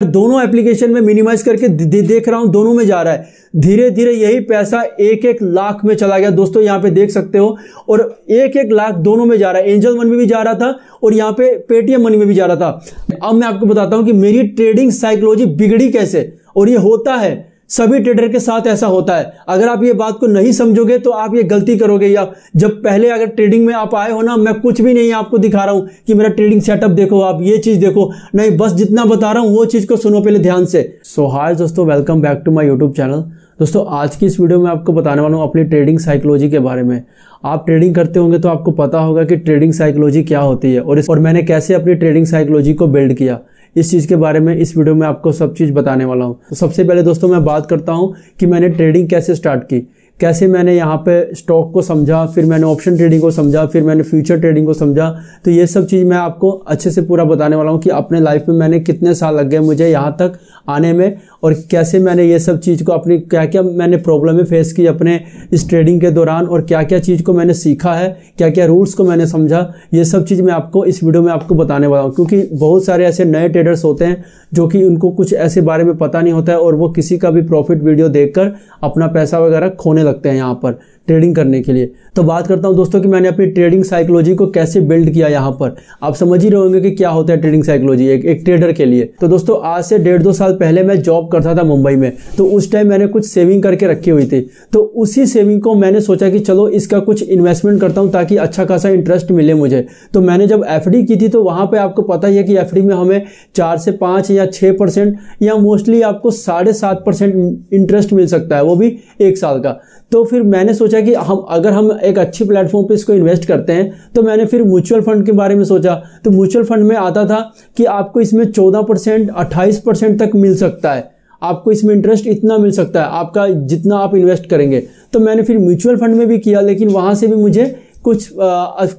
दोनों एप्लीकेशन में मिनिमाइज करके देख रहा हूं, दोनों में जा रहा है। धीरे धीरे यही पैसा 1-1 लाख में चला गया दोस्तों, यहां पे देख सकते हो। और 1-1 लाख दोनों में जा रहा है, एंजल मनी में भी जा रहा था और यहां पे पेटीएम मनी में भी जा रहा था। अब मैं आपको बताता हूं कि मेरी ट्रेडिंग साइकोलॉजी बिगड़ी कैसे। और ये होता है, सभी ट्रेडर के साथ ऐसा होता है। अगर आप ये बात को नहीं समझोगे तो आप ये गलती करोगे। या जब पहले अगर ट्रेडिंग में आप आए हो ना, मैं कुछ भी नहीं आपको दिखा रहा हूं कि मेरा ट्रेडिंग सेटअप देखो, आप ये चीज देखो, नहीं, बस जितना बता रहा हूं वो चीज को सुनो पहले ध्यान से। सो हाय दोस्तों, welcome back to my YouTube channel. दोस्तों आज की इस वीडियो में आपको बताने वाला हूं अपनी ट्रेडिंग साइकोलॉजी के बारे में। आप ट्रेडिंग करते होंगे तो आपको पता होगा कि ट्रेडिंग साइकोलॉजी क्या होती है और मैंने कैसे अपनी ट्रेडिंग साइकोलॉजी को बिल्ड किया। इस चीज़ के बारे में इस वीडियो में आपको सब चीज़ बताने वाला हूँ। तो सबसे पहले दोस्तों मैं बात करता हूँ कि मैंने ट्रेडिंग कैसे स्टार्ट की, कैसे मैंने यहाँ पे स्टॉक को समझा, फिर मैंने ऑप्शन ट्रेडिंग को समझा, फिर मैंने फ्यूचर ट्रेडिंग को समझा। तो ये सब चीज़ मैं आपको अच्छे से पूरा बताने वाला हूँ कि अपने लाइफ में मैंने कितने साल लग गए मुझे यहाँ तक आने में और कैसे मैंने ये सब चीज़ को अपनी क्या क्या मैंने प्रॉब्लमें फेस की अपने इस ट्रेडिंग के दौरान और क्या क्या चीज़ को मैंने सीखा है, क्या क्या रूल्स को मैंने समझा। ये सब चीज़ मैं आपको इस वीडियो में आपको बताने वाला हूँ, क्योंकि बहुत सारे ऐसे नए ट्रेडर्स होते हैं जो कि उनको कुछ ऐसे बारे में पता नहीं होता है और वो किसी का भी प्रॉफिट वीडियो देखकर अपना पैसा वगैरह खोने लगते हैं यहाँ पर ट्रेडिंग करने के लिए। तो बात करता हूं दोस्तों कि मैंने अपनी ट्रेडिंग साइकोलॉजी को कैसे बिल्ड किया। यहाँ पर आप समझ ही रहे होंगे कि क्या होता है ट्रेडिंग साइकोलॉजी एक ट्रेडर के लिए। तो दोस्तों आज से 1.5-2 साल पहले मैं जॉब करता था मुंबई में, तो उस टाइम मैंने कुछ सेविंग करके रखी हुई थी। तो उसी सेविंग को मैंने सोचा कि चलो इसका कुछ इन्वेस्टमेंट करता हूँ ताकि अच्छा खासा इंटरेस्ट मिले मुझे। तो मैंने जब एफडी की थी तो वहाँ पर आपको पता ही है कि एफडी में हमें 4 से 5 या 6% या मोस्टली आपको 7.5% इंटरेस्ट मिल सकता है, वो भी 1 साल का। तो फिर मैंने सोचा कि अगर हम एक अच्छी प्लेटफॉर्म पे इसको इन्वेस्ट करते हैं, तो मैंने फिर म्यूचुअल फंड के बारे में सोचा। तो म्यूचुअल फंड में आता था कि आपको इसमें 14%, 28% तक मिल सकता है, आपको इसमें इंटरेस्ट इतना मिल सकता है आपका जितना आप इन्वेस्ट करेंगे। तो मैंने फिर म्यूचुअल फंड में भी किया, लेकिन वहाँ से भी मुझे कुछ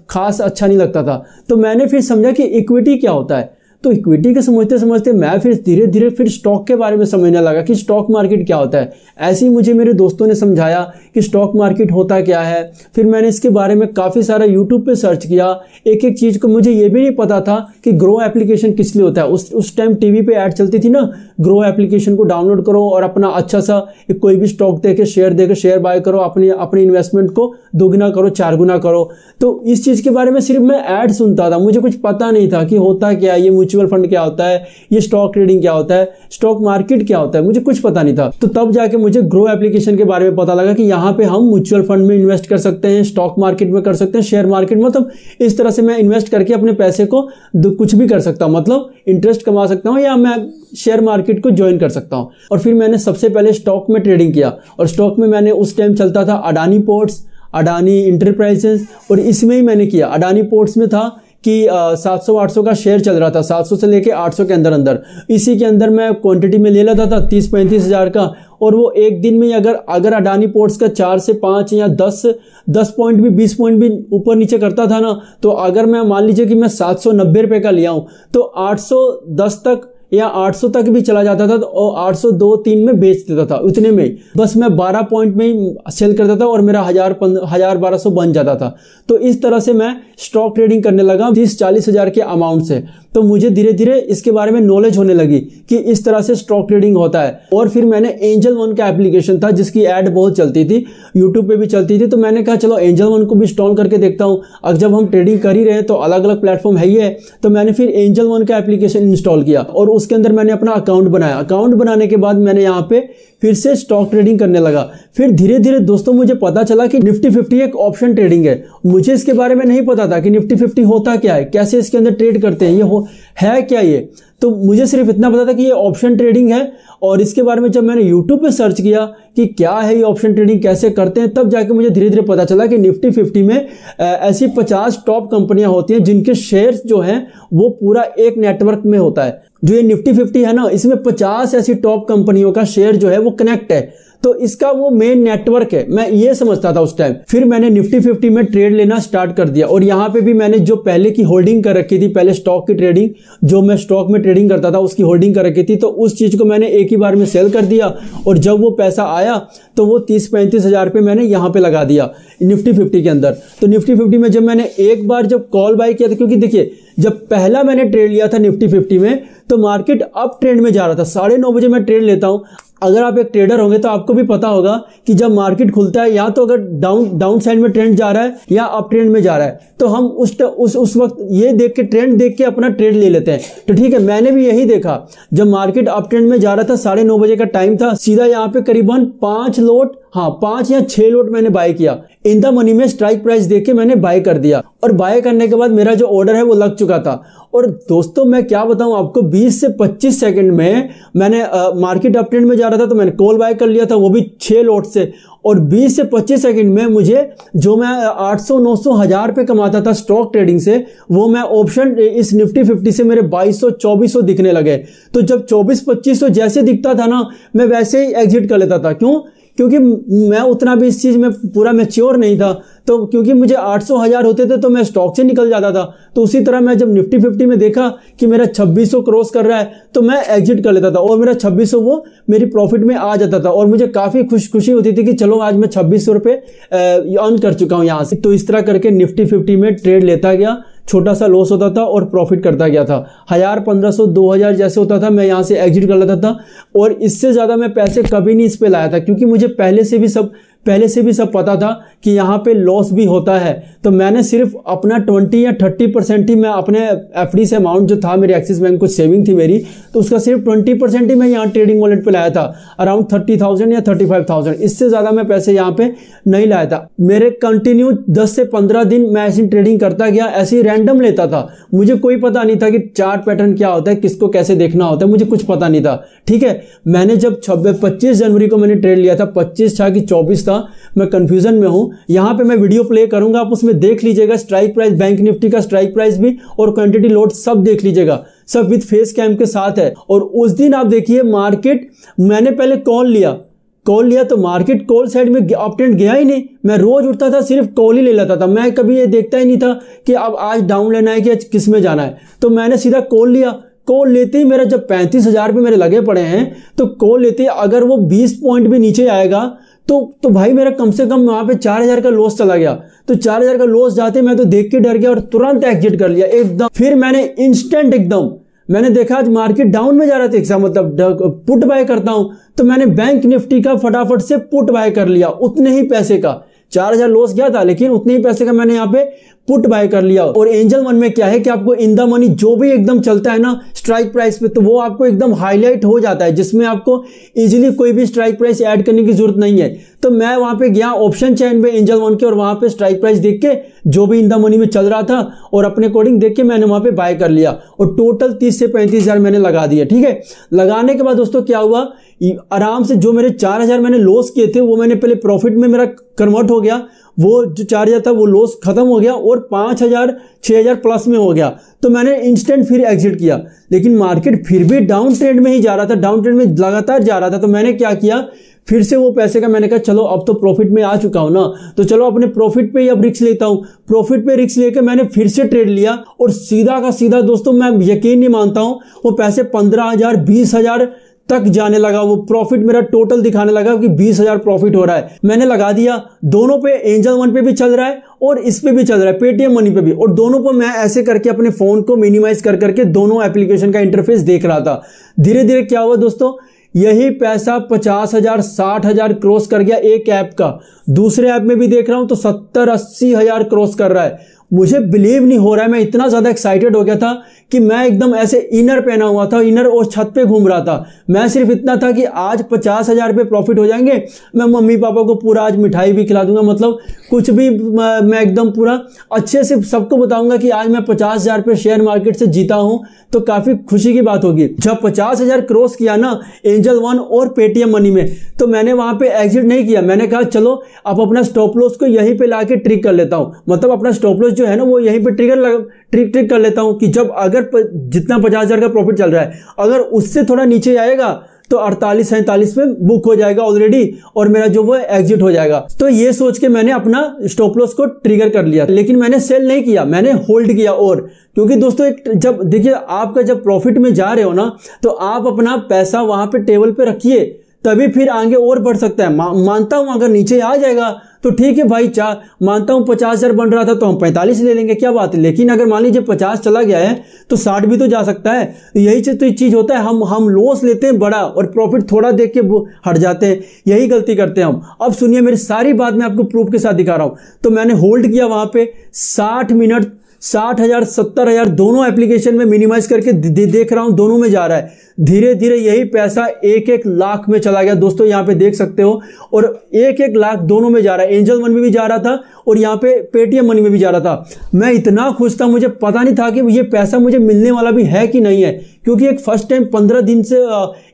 खास अच्छा नहीं लगता था। तो मैंने फिर समझा कि इक्विटी क्या होता है। तो इक्विटी के समझते समझते मैं फिर धीरे धीरे फिर स्टॉक के बारे में समझने लगा कि स्टॉक मार्केट क्या होता है। ऐसे ही मुझे मेरे दोस्तों ने समझाया कि स्टॉक मार्केट होता क्या है। फिर मैंने इसके बारे में काफ़ी सारा यूट्यूब पे सर्च किया, एक एक चीज़ को। मुझे ये भी नहीं पता था कि ग्रो एप्लीकेशन किस लिए होता है। उस टाइम टीवी पे ऐड चलती थी ना, ग्रो एप्लीकेशन को डाउनलोड करो और अपना अच्छा सा कोई भी स्टॉक देके शेयर बाय करो, अपनी इन्वेस्टमेंट को 2 गुना करो, 4 गुना करो। तो इस चीज़ के बारे में सिर्फ मैं ऐड सुनता था, मुझे कुछ पता नहीं था कि होता क्या है, ये म्यूचुअल फंड क्या होता है, ये स्टॉक ट्रेडिंग क्या होता है, स्टॉक मार्केट क्या होता है, मुझे कुछ पता नहीं था। तो तब जाके मुझे ग्रो एप्लीकेशन के बारे में पता लगा कि यहाँ पे हम म्यूचुअल फंड में इन्वेस्ट कर सकते हैं, स्टॉक मार्केट में कर सकते हैं, शेयर मार्केट में। मतलब इस तरह से मैं इन्वेस्ट करके अपने पैसे को कुछ भी कर सकता हूँ, मतलब इंटरेस्ट कमा सकता हूँ या मैं शेयर मार्केट को ज्वाइन कर सकता हूँ। और फिर मैंने सबसे पहले स्टॉक में ट्रेडिंग किया और स्टॉक में मैंने उस टाइम चलता था अडानी पोर्ट्स, अडानी इंटरप्राइजेस, और इसमें ही मैंने किया। अडानी पोर्ट्स में था कि 700-800 का शेयर चल रहा था, 700 से लेके 800 के अंदर। इसी के अंदर मैं क्वांटिटी में ले लेता था 30-35 हज़ार का, और वो एक दिन में अगर अडानी पोर्ट्स का 4 से 5 या 10 पॉइंट भी 20 पॉइंट भी ऊपर नीचे करता था ना, तो अगर मैं मान लीजिए कि मैं 790 रुपये का लिया हूँ तो 810 तक या 800 तक भी चला जाता था और 802-3 में बेच देता था। उतने में बस मैं 12 पॉइंट में ही सेल करता था और मेरा 1000-1200 बन जाता था। तो इस तरह से मैं स्टॉक ट्रेडिंग करने लगा 30-40 हज़ार के अमाउंट से। तो मुझे धीरे धीरे इसके बारे में नॉलेज होने लगी कि इस तरह से स्टॉक ट्रेडिंग होता है। और फिर मैंने एंजल वन का एप्लीकेशन था जिसकी ऐड बहुत चलती थी, यूट्यूब पे भी चलती थी। तो मैंने कहा चलो एंजल वन को भी इंस्टॉल करके देखता हूँ। अब जब हम ट्रेडिंग कर ही रहे हैं तो अलग अलग प्लेटफॉर्म है ही है। तो मैंने फिर एंजल वन का एप्लीकेशन इंस्टॉल किया और उसके अंदर मैंने अपना अकाउंट बनाया। अकाउंट बनाने के बाद मैंने यहाँ पे फिर से स्टॉक ट्रेडिंग करने लगा। फिर धीरे धीरे दोस्तों मुझे पता चला कि निफ्टी 50 एक ऑप्शन ट्रेडिंग है। मुझे इसके बारे में नहीं पता था कि निफ्टी 50 होता क्या है, कैसे इसके अंदर ट्रेड करते हैं, ये है क्या ये। तो मुझे सिर्फ इतना पता था कि ये ऑप्शन ट्रेडिंग है। और इसके बारे में जब मैंने यूट्यूब पे सर्च किया कि क्या है ये ऑप्शन ट्रेडिंग, कैसे करते हैं, तब जाके मुझे धीरे धीरे पता चला कि निफ्टी 50 में ऐसी 50 टॉप कंपनियां होती हैं जिनके शेयर्स जो हैं वो पूरा एक नेटवर्क में होता है। जो ये निफ्टी 50 है ना, इसमें 50 ऐसी टॉप कंपनियों का शेयर जो है वो कनेक्ट है। तो इसका वो मेन नेटवर्क है, मैं ये समझता था उस टाइम। फिर मैंने निफ्टी 50 में ट्रेड लेना स्टार्ट कर दिया और यहाँ पे भी मैंने जो पहले की होल्डिंग कर रखी थी, पहले स्टॉक की ट्रेडिंग, जो मैं स्टॉक में ट्रेडिंग करता था उसकी होल्डिंग कर रखी थी, तो उस चीज को मैंने एक ही बार में सेल कर दिया। और जब वो पैसा आया तो वो 30-35 हज़ार रुपये मैंने यहाँ पे लगा दिया निफ्टी 50 के अंदर। तो निफ्टी 50 में जब मैंने एक बार जब कॉल बाय किया था, क्योंकि देखिए जब पहला मैंने ट्रेड लिया था निफ्टी 50 में तो मार्केट अप ट्रेंड में जा रहा था। 9:30 बजे मैं ट्रेड लेता हूं। अगर आप एक ट्रेडर होंगे तो आपको भी पता होगा कि जब मार्केट खुलता है या तो अगर डाउन साइड में ट्रेंड जा रहा है या अप ट्रेंड में जा रहा है तो हम उस वक्त ये देख के ट्रेंड देख के अपना ट्रेड ले लेते हैं। तो ठीक है, मैंने भी यही देखा। जब मार्केट अप ट्रेंड में जा रहा था, 9:30 बजे का टाइम था, सीधा यहाँ पे करीबन 5 लोट, हाँ 5 या 6 लोट मैंने बाय किया। इन द मनी में स्ट्राइक प्राइस देख के मैंने बाय कर दिया और बाय करने के बाद मेरा जो ऑर्डर है वो लग चुका था। और दोस्तों मैं क्या बताऊं आपको, 20 से 25 सेकंड में मैंने मार्केट अप ट्रेंड में जा रहा था तो मैंने कॉल बाय कर लिया था, वो भी 6 लोट से। और 20 से 25 सेकंड में मुझे जो मैं 800, 900, 1000 पे कमाता था स्टॉक ट्रेडिंग से, वो मैं ऑप्शन इस निफ्टी 50 से मेरे 2200, 2400 दिखने लगे। तो जब 2400-2500 जैसे दिखता था ना, मैं वैसे ही एग्जिट कर लेता था। क्यों? क्योंकि मैं उतना भी इस चीज में पूरा मैच्योर नहीं था। तो क्योंकि मुझे 800, 1000 होते थे तो मैं स्टॉक से निकल जाता था। तो उसी तरह मैं जब निफ्टी 50 में देखा कि मेरा 2600 क्रॉस कर रहा है तो मैं एग्जिट कर लेता था और मेरा 2600 वो मेरी प्रॉफिट में आ जाता था और मुझे काफी खुशी होती थी कि चलो आज मैं 2600 रुपये अर्न कर चुका हूं यहां से। तो इस तरह करके निफ्टी 50 में ट्रेड लेता गया, छोटा सा लॉस होता था और प्रॉफिट करता गया था। 1000, 1500, 2000 जैसे होता था मैं यहां से एग्जिट कर लेता था और इससे ज्यादा मैं पैसे कभी नहीं इस पे लाया था, क्योंकि मुझे पहले से भी सब पता था कि यहाँ पे लॉस भी होता है। तो मैंने सिर्फ अपना 20 या 30% ही मैं अपने एफडी से अमाउंट जो था, मेरे एक्सिस बैंक कुछ सेविंग थी मेरी, तो उसका सिर्फ 20% ही मैं यहाँ ट्रेडिंग वॉलेट पे लाया था, अराउंड 30,000 या 35,000। इससे ज्यादा मैं पैसे यहाँ पे नहीं लाया था। मेरे कंटिन्यू 10 से 15 दिन मैं ऐसी ट्रेडिंग करता गया, ऐसे ही रैंडम लेता था। मुझे कोई पता नहीं था कि चार्ट पैटर्न क्या होता है, किसको कैसे देखना होता है, मुझे कुछ पता नहीं था। ठीक है, मैंने जब 25 जनवरी को मैंने ट्रेड लिया था, 25 था कि 24 था, मैं कंफ्यूजन में हूं। यहां पे मैं वीडियो प्ले करूंगा, आप उसमें देख लीजिएगा स्ट्राइक प्राइस, बैंक निफ्टी का स्ट्राइक प्राइस भी और क्वांटिटी लोड सब देख लीजिएगा, सब विद फेस कैम के साथ है। और उस दिन आप देखिए मार्केट, मैंने पहले कॉल लिया तो मार्केट कॉल साइड में अप ट्रेंड गया ही नहीं। मैं रोज उठता था सिर्फ कॉल ही ले लेता था, मैं कभी ये देखता ही नहीं था कि अब आज डाउन लेना है कि आज किस में जाना है। तो मैंने सीधा कॉल लिया। कॉल लेते ही मेरा जब 35,000 पे मेरे लगे पड़े हैं, तो कॉल लेते ही अगर वो 20 पॉइंट भी नीचे आएगा तो भाई मेरा कम से कम वहां पे 4000 का लॉस चला गया। तो 4000 का लॉस जाते मैं तो देख के डर गया और तुरंत एग्जिट कर लिया एकदम। फिर मैंने इंस्टेंट एकदम, मैंने देखा आज मार्केट डाउन में जा रहा था, एक मतलब पुट बाय करता हूं, तो मैंने बैंक निफ्टी का फटाफट से पुट बाय कर लिया उतने ही पैसे का। 4000 लॉस गया था लेकिन उतने ही पैसे का मैंने यहाँ पे पुट बाय कर लिया। और एंजल वन में क्या है कि आपको इन द मनी जो भी एकदम चलता है ना स्ट्राइक प्राइस पे, तो वो आपको एकदम हाईलाइट हो जाता है, जिसमें आपको इजीली कोई भी स्ट्राइक प्राइस ऐड करने की जरूरत नहीं है। तो मैं वहां पे गया ऑप्शन चेन में एंजल वन के, और वहां पे स्ट्राइक प्राइस देख के जो भी इन द मनी में चल रहा था और अपने अकॉर्डिंग देख के मैंने वहां पे बाय कर लिया और टोटल 30 से 35,000 मैंने लगा दिया। ठीक है, लगाने के बाद दोस्तों क्या हुआ, आराम से जो मेरे 4000 मैंने लॉस किए थे वो मैंने पहले प्रॉफिट में मेरा कन्वर्ट हो गया। वो जो 4000 था वो लॉस खत्म हो गया और 5000, 6000 प्लस में हो गया। तो मैंने इंस्टेंट फिर एग्जिट किया। लेकिन मार्केट फिर भी डाउन ट्रेंड में ही जा रहा था, डाउन ट्रेंड में लगातार जा रहा था। तो मैंने क्या किया, फिर से वो पैसे का मैंने कहा चलो अब तो प्रॉफिट में आ चुका हूं ना, तो चलो अपने प्रॉफिट पे ही अब रिस्क लेता हूं। प्रॉफिट पे रिस्क लेके मैंने फिर से ट्रेड लिया और सीधा का सीधा दोस्तों मैं यकीन नहीं मानता हूं, वो पैसे 15,000, 20,000 तक जाने लगा। वो प्रॉफिट मेरा टोटल दिखाने लगा कि 20,000 प्रॉफिट हो रहा है। मैंने लगा दिया, दोनों पे, एंजल वन पे भी चल रहा है और इस पे भी चल रहा है, पेटीएम मनी पे भी, और दोनों पर मैं ऐसे करके अपने फोन को मिनिमाइज कर करके दोनों एप्लीकेशन का इंटरफेस देख रहा था। धीरे धीरे क्या हुआ दोस्तों, यही पैसा 50,000, 60,000 क्रॉस कर गया एक ऐप का। दूसरे ऐप में भी देख रहा हूं तो 70-80,000 क्रॉस कर रहा है। मुझे बिलीव नहीं हो रहा है, मैं इतना ज्यादा एक्साइटेड हो गया था कि मैं एकदम ऐसे इनर पहना हुआ था, इनर और छत पे घूम रहा था। मैं सिर्फ इतना था कि आज 50,000 पे प्रॉफिट हो जाएंगे, मैं मम्मी पापा को पूरा आज मिठाई भी खिला दूंगा, मतलब कुछ भी मैं एकदम पूरा अच्छे से सबको बताऊंगा कि आज मैं 50,000 पे शेयर मार्केट से जीता हूं, तो काफी खुशी की बात होगी। जब 50,000 क्रॉस किया ना एंजल वन और पेटीएम मनी में, तो मैंने वहां पे एग्जिट नहीं किया। मैंने कहा चलो अब अपना स्टॉप लॉस को यहीं पे लाके ट्रिक कर लेता हूं, मतलब अपना स्टॉप लॉस जो है ना वो यहीं पे ट्रिक कर लेता हूं कि जब अगर जितना 50,000 का प्रॉफिट चल रहा है, अगर उससे थोड़ा नीचे आएगा तो 48-47 में बुक हो जाएगा ऑलरेडी और मेरा जो वो एग्जिट हो जाएगा। तो ये सोच के मैंने अपना स्टॉप लॉस को ट्रिगर कर लिया, लेकिन मैंने सेल नहीं किया, मैंने होल्ड किया। और क्योंकि दोस्तों एक जब देखिए आपका जब प्रॉफिट में जा रहे हो ना, तो आप अपना पैसा वहां पे टेबल पे रखिए, तभी फिर आगे और बढ़ सकता है। मानता हूं अगर नीचे आ जाएगा तो ठीक है भाई, मानता हूं 50,000 बन रहा था तो हम 45 ले लेंगे, क्या बात है। लेकिन अगर मान लीजिए 50 चला गया है तो 60 भी तो जा सकता है। यही चीज होता है, हम लॉस लेते हैं बड़ा और प्रॉफिट थोड़ा देख के हट जाते हैं, यही गलती करते हैं हम। अब सुनिए मेरी सारी बात, मैं आपको प्रूफ के साथ दिखा रहा हूं। तो मैंने होल्ड किया वहां पे 60 मिनट, 60,000 70,000 दोनों एप्लीकेशन में मिनिमाइज करके देख रहा हूं, दोनों में जा रहा है। धीरे धीरे यही पैसा 1-1 लाख में चला गया दोस्तों, यहां पे देख सकते हो। और 1-1 लाख दोनों में जा रहा है, एंजल मनी में भी जा रहा था और यहां पे पेटीएम मनी में भी जा रहा था। मैं इतना खुश था, मुझे पता नहीं था कि ये पैसा मुझे मिलने वाला भी है कि नहीं है, क्योंकि एक फर्स्ट टाइम 15 दिन से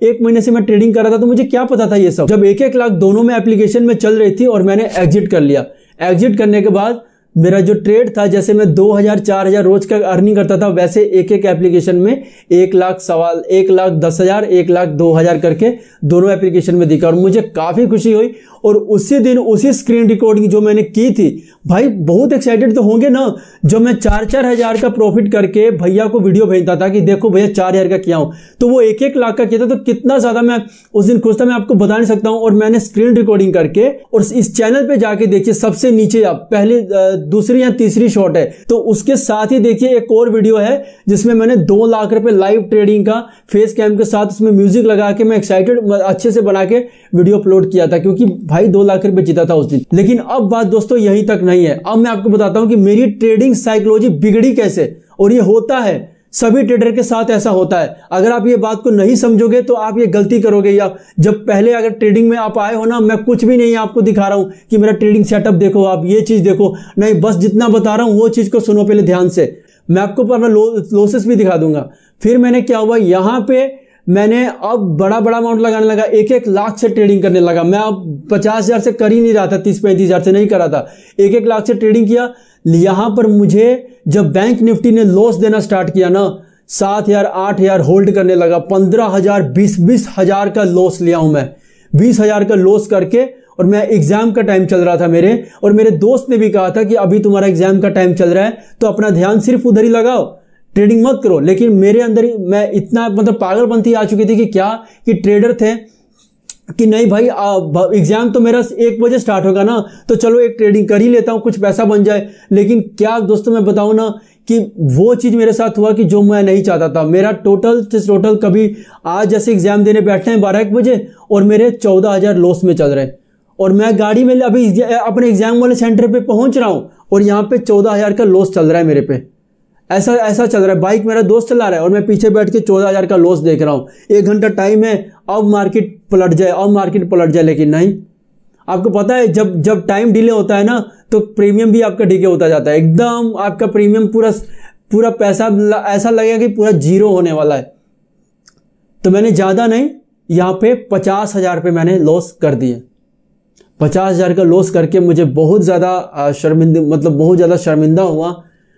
1 महीने से मैं ट्रेडिंग कर रहा था, तो मुझे क्या पता था ये सब। जब 1-1 लाख दोनों में एप्लीकेशन में चल रही थी और मैंने एग्जिट कर लिया। एग्जिट करने के बाद मेरा जो ट्रेड था, जैसे मैं 2,000-4,000 रोज का अर्निंग करता था, वैसे एक एप्लीकेशन में 1,10,000 1,02,000 करके दोनों एप्लीकेशन में दिखा और मुझे काफी खुशी हुई। और उसी दिन उसी स्क्रीन रिकॉर्डिंग जो मैंने की थी, भाई बहुत एक्साइटेड तो होंगे ना, जो मैं 4-4 हजार का प्रॉफिट करके भैया को वीडियो भेजता था कि देखो भैया 4,000 का किया हूं, तो वो 1-1 लाख का किया था, तो कितना ज्यादा मैं उस दिन खुश था, मैं आपको बता नहीं सकता हूं। और मैंने स्क्रीन रिकॉर्डिंग करके, और इस चैनल पे जाके देखिए, सबसे नीचे आप पहले दूसरी या तीसरी शॉट है, तो उसके साथ ही देखिए एक और वीडियो है जिसमें मैंने 2 लाख रुपए लाइव ट्रेडिंग का फेस कैम के साथ उसमें म्यूजिक लगा के मैं एक्साइटेड अच्छे से बना के वीडियो अपलोड किया था, क्योंकि भाई 2 लाख रुपए जीता था उस दिन। लेकिन अब बात दोस्तों यहीं तक नहीं है, अब मैं आपको बताता हूं कि मेरी ट्रेडिंग साइकोलॉजी बिगड़ी कैसे। और ये होता है, सभी ट्रेडर के साथ ऐसा होता है। अगर आप ये बात को नहीं समझोगे तो आप ये गलती करोगे। या जब पहले अगर ट्रेडिंग में आप आए हो ना, मैं कुछ भी नहीं आपको दिखा रहा हूं कि मेरा ट्रेडिंग सेटअप देखो, आप ये चीज देखो, नहीं, बस जितना बता रहा हूं वो चीज को सुनो पहले ध्यान से। मैं आपको अपना लॉसेस भी दिखा दूंगा। फिर मैंने क्या हुआ, यहां पे मैंने अब बड़ा अमाउंट लगाने लगा, 1-1 लाख से ट्रेडिंग करने लगा। मैं अब 50,000 से कर ही नहीं रहा था, 30-35,000 से नहीं कर रहा था, 1-1 लाख से ट्रेडिंग किया। यहां पर मुझे जब बैंक निफ्टी ने लॉस देना स्टार्ट किया ना, 7,000 8,000 होल्ड करने लगा, 15,000 20,000 का लॉस लिया हूं मैं, 20,000 का लॉस करके। और मैं एग्जाम का टाइम चल रहा था मेरे, और मेरे दोस्त ने भी कहा था कि अभी तुम्हारा एग्जाम का टाइम चल रहा है तो अपना ध्यान सिर्फ उधर ही लगाओ, ट्रेडिंग मत करो। लेकिन मेरे अंदर मैं इतना पागलपंती आ चुकी थी कि ट्रेडर थे कि नहीं भाई, एग्जाम तो मेरा 1 बजे स्टार्ट होगा ना, तो चलो एक ट्रेडिंग कर ही लेता हूं, कुछ पैसा बन जाए। लेकिन क्या दोस्तों मैं बताऊं ना कि वो चीज मेरे साथ हुआ कि जो मैं नहीं चाहता था। मेरा टोटल कभी आज जैसे एग्जाम देने बैठे हैं 12-1 बजे और मेरे 14,000 लॉस में चल रहे हैं, और मैं गाड़ी में अभी अपने एग्जाम वाले सेंटर पे पहुंच रहा हूं और यहां पे 14,000 का लॉस चल रहा है मेरे पे। ऐसा चल रहा है। बाइक मेरा दोस्त चला रहा है और मैं पीछे बैठ के 14,000 का लॉस देख रहा हूं। 1 घंटा टाइम है, अब मार्केट पलट जाए, लेकिन नहीं। आपको पता है जब टाइम डिले होता है ना, तो प्रीमियम भी आपका डिले होता जाता है, एकदम आपका प्रीमियम पूरा पैसा ऐसा लगेगा कि पूरा जीरो होने वाला है। तो मैंने ज्यादा नहीं, यहां पे 50,000 पे मैंने लॉस कर दिए। 50,000 का लॉस करके मुझे बहुत ज्यादा शर्मिंदा हुआ।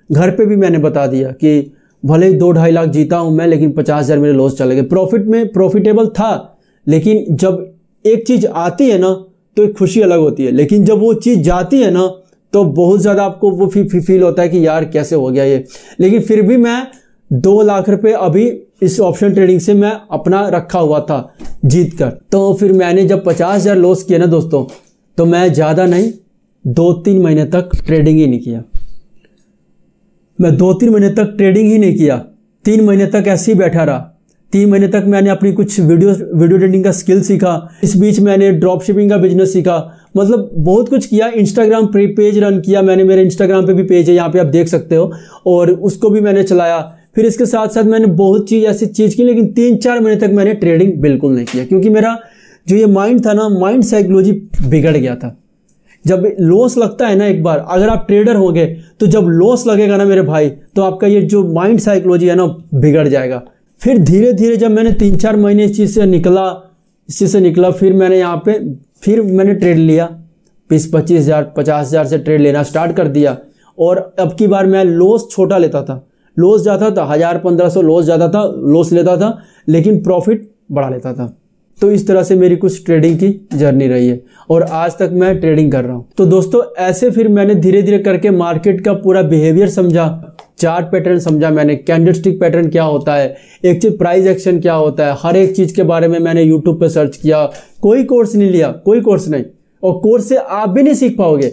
घर पे भी मैंने बता दिया कि भले ही 2-2.5 लाख जीता हूं मैं, लेकिन 50,000 मेरे लॉस चले गए। प्रॉफिटेबल था, लेकिन जब एक चीज आती है ना तो एक खुशी अलग होती है, लेकिन जब वो चीज जाती है ना तो बहुत ज्यादा आपको वो फील होता है कि यार कैसे हो गया ये। लेकिन फिर भी मैं 2 लाख रुपए अभी इस ऑप्शन ट्रेडिंग से मैं अपना रखा हुआ था जीत कर। तो फिर मैंने जब 50,000 लॉस किया ना दोस्तों, तो मैं ज्यादा नहीं 2-3 महीने तक ट्रेडिंग ही नहीं किया। मैं 2-3 महीने तक ट्रेडिंग ही नहीं किया, 3 महीने तक ऐसे ही बैठा रहा। 3 महीने तक मैंने अपनी कुछ वीडियो ट्रेडिंग का स्किल सीखा। इस बीच मैंने ड्रॉप शिपिंग का बिजनेस सीखा, मतलब बहुत कुछ किया। इंस्टाग्राम पेज रन किया मैंने, मेरे इंस्टाग्राम पे भी पेज है, यहाँ पे आप देख सकते हो, और उसको भी मैंने चलाया। फिर इसके साथ साथ मैंने बहुत ऐसी चीज की, लेकिन 3-4 महीने तक मैंने ट्रेडिंग बिल्कुल नहीं किया, क्योंकि मेरा जो ये माइंड था ना, माइंड साइकोलॉजी बिगड़ गया था। जब लॉस लगता है ना एक बार, अगर आप ट्रेडर होंगे तो जब लॉस लगेगा ना मेरे भाई, तो आपका ये जो माइंड साइकोलॉजी है ना बिगड़ जाएगा। फिर धीरे धीरे जब मैंने 3-4 महीने इस चीज से निकला, फिर मैंने यहाँ पे मैंने ट्रेड लिया, 20-25,000 50,000 से ट्रेड लेना स्टार्ट कर दिया। और अब की बार मैं लॉस छोटा लेता था, लॉस जाता था 1,000-1,500 लॉस लेता था, लेकिन प्रॉफिट बढ़ा लेता था। तो इस तरह से मेरी कुछ ट्रेडिंग की जर्नी रही है, और आज तक मैं ट्रेडिंग कर रहा हूं। तो दोस्तों ऐसे फिर मैंने धीरे धीरे करके मार्केट का पूरा बिहेवियर समझा, चार्ट पैटर्न समझा मैंने, कैंडलस्टिक पैटर्न क्या होता है, एक चीज प्राइस एक्शन क्या होता है, हर एक चीज के बारे में मैंने यूट्यूब पे सर्च किया। कोई कोर्स नहीं लिया, कोई कोर्स नहीं, और कोर्स से आप भी नहीं सीख पाओगे।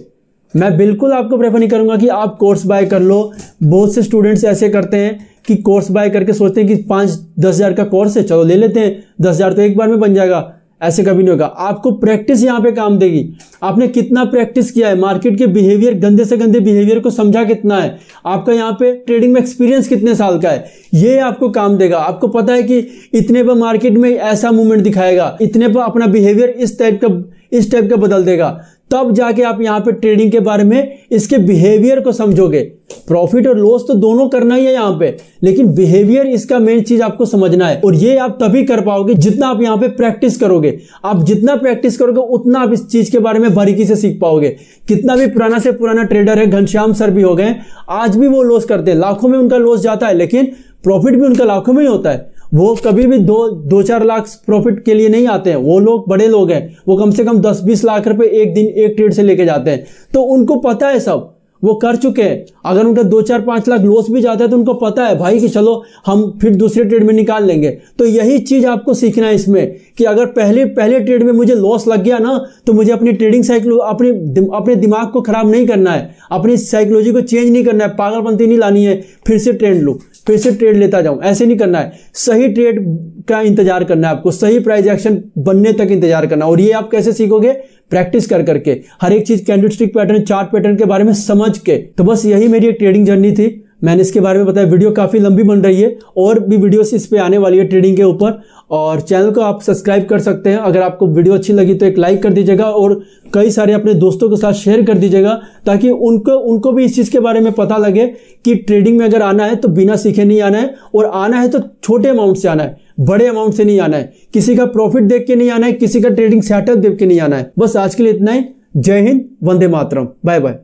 मैं बिल्कुल आपको प्रेफर नहीं करूंगा कि आप कोर्स बाय कर लो। बहुत से स्टूडेंट्स ऐसे करते हैं कि कोर्स बाय करके सोचते हैं कि 5-10 हज़ार का कोर्स है, चलो ले लेते हैं, 10 हज़ार तो एक बार में बन जाएगा। ऐसे कभी नहीं होगा। आपको प्रैक्टिस यहाँ पे काम देगी। आपने कितना प्रैक्टिस किया है, मार्केट के बिहेवियर, गंदे से गंदे बिहेवियर को समझा कितना है, आपका यहाँ पे ट्रेडिंग में एक्सपीरियंस कितने साल का है, ये आपको काम देगा। आपको पता है कि इतने पर मार्केट में ऐसा मूवमेंट दिखाएगा, इतने पर अपना बिहेवियर इस टाइप का बदल देगा, तब जाके आप यहाँ पे ट्रेडिंग के बारे में इसके बिहेवियर को समझोगे। प्रॉफिट और लॉस तो दोनों करना ही है यहाँ पे, लेकिन बिहेवियर इसका मेन चीज आपको समझना है। और ये आप तभी कर पाओगे जितना आप यहाँ पे प्रैक्टिस करोगे। आप जितना प्रैक्टिस करोगे उतना आप इस चीज के बारे में बारीकी से सीख पाओगे। कितना भी पुराना से पुराना ट्रेडर है, घनश्याम सर भी हो गए, आज भी वो लॉस करते हैं, लाखों में उनका लॉस जाता है, लेकिन प्रॉफिट भी उनका लाखों में ही होता है। वो कभी भी 2-4 लाख प्रॉफिट के लिए नहीं आते हैं। वो लोग बड़े लोग हैं, वो कम से कम 10-20 लाख रुपए एक दिन एक ट्रेड से लेके जाते हैं। तो उनको पता है, सब वो कर चुके हैं। अगर उनका 2-4-5 लाख लॉस भी जाता है तो उनको पता है भाई कि चलो हम फिर दूसरे ट्रेड में निकाल लेंगे। तो यही चीज आपको सीखना है इसमें कि अगर पहले ट्रेड में मुझे लॉस लग गया ना, तो मुझे अपनी ट्रेडिंग साइकिल, अपने दिमाग को खराब नहीं करना है, अपनी साइकोलॉजी को चेंज नहीं करना है, पागलपंती नहीं लानी है, फिर से ट्रेड लो, फिर से ट्रेड लेता जाऊं, ऐसे नहीं करना है। सही ट्रेड का इंतजार करना है आपको, सही प्राइस एक्शन बनने तक इंतजार करना। और ये आप कैसे सीखोगे? प्रैक्टिस कर करके, हर एक चीज कैंडलस्टिक पैटर्न, चार्ट पैटर्न के बारे में समझ के। तो बस यही मेरी एक ट्रेडिंग जर्नी थी, मैंने इसके बारे में बताया। वीडियो काफी लंबी बन रही है, और भी वीडियोस इस पे आने वाली है ट्रेडिंग के ऊपर। और चैनल को आप सब्सक्राइब कर सकते हैं। अगर आपको वीडियो अच्छी लगी तो एक लाइक कर दीजिएगा, और कई सारे अपने दोस्तों के साथ शेयर कर दीजिएगा, ताकि उनको भी इस चीज के बारे में पता लगे कि ट्रेडिंग में अगर आना है तो बिना सीखे नहीं आना है, और आना है तो छोटे अमाउंट से आना है, बड़े अमाउंट से नहीं आना है, किसी का प्रॉफिट देख के नहीं आना है, किसी का ट्रेडिंग सेटअप देख के नहीं आना है। बस आज के लिए इतना ही। जय हिंद, वंदे मातरम, बाय बाय।